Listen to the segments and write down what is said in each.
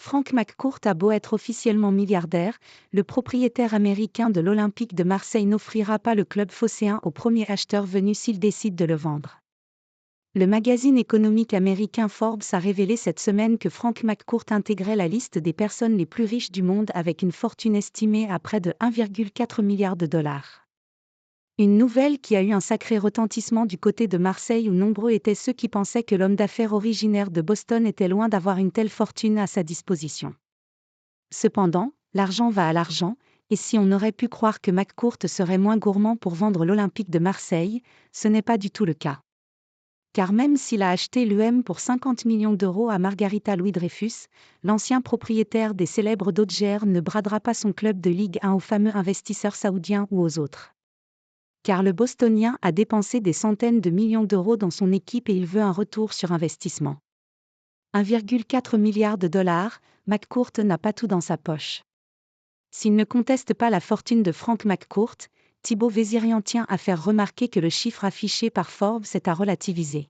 Frank McCourt a beau être officiellement milliardaire, le propriétaire américain de l'Olympique de Marseille n'offrira pas le club phocéen au premier acheteur venu s'il décide de le vendre. Le magazine économique américain Forbes a révélé cette semaine que Frank McCourt intégrait la liste des personnes les plus riches du monde avec une fortune estimée à près de 1,4 milliard de dollars. Une nouvelle qui a eu un sacré retentissement du côté de Marseille où nombreux étaient ceux qui pensaient que l'homme d'affaires originaire de Boston était loin d'avoir une telle fortune à sa disposition. Cependant, l'argent va à l'argent, et si on aurait pu croire que McCourt serait moins gourmand pour vendre l'Olympique de Marseille, ce n'est pas du tout le cas. Car même s'il a acheté l'UM pour 50 millions d'euros à Margarita Louis-Dreyfus, l'ancien propriétaire des célèbres Dodgers ne bradera pas son club de Ligue 1 aux fameux investisseurs saoudiens ou aux autres. Car le Bostonien a dépensé des centaines de millions d'euros dans son équipe et il veut un retour sur investissement. 1,4 milliard de dollars, McCourt n'a pas tout dans sa poche. S'il ne conteste pas la fortune de Frank McCourt, Thibaut Vézirian tient à faire remarquer que le chiffre affiché par Forbes est à relativiser.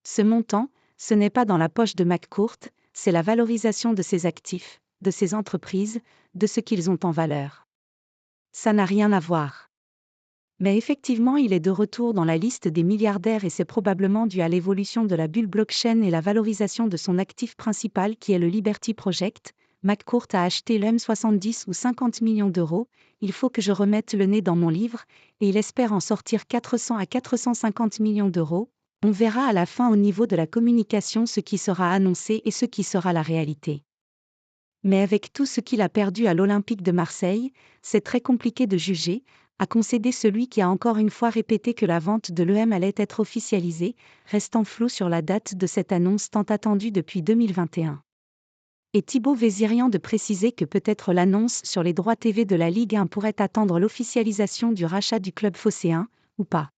Ce montant, ce n'est pas dans la poche de McCourt, c'est la valorisation de ses actifs, de ses entreprises, de ce qu'ils ont en valeur. Ça n'a rien à voir. Mais effectivement, il est de retour dans la liste des milliardaires et c'est probablement dû à l'évolution de la bulle blockchain et la valorisation de son actif principal qui est le Liberty Project. McCourt a acheté l'EM 70 ou 50 millions d'euros, il faut que je remette le nez dans mon livre, et il espère en sortir 400 à 450 millions d'euros. On verra à la fin au niveau de la communication ce qui sera annoncé et ce qui sera la réalité. Mais avec tout ce qu'il a perdu à l'Olympique de Marseille, c'est très compliqué de juger, a concédé celui qui a encore une fois répété que la vente de l'EM allait être officialisée, restant flou sur la date de cette annonce tant attendue depuis 2021. Et Thibaut Vézirian de préciser que peut-être l'annonce sur les droits TV de la Ligue 1 pourrait attendre l'officialisation du rachat du club phocéen, ou pas.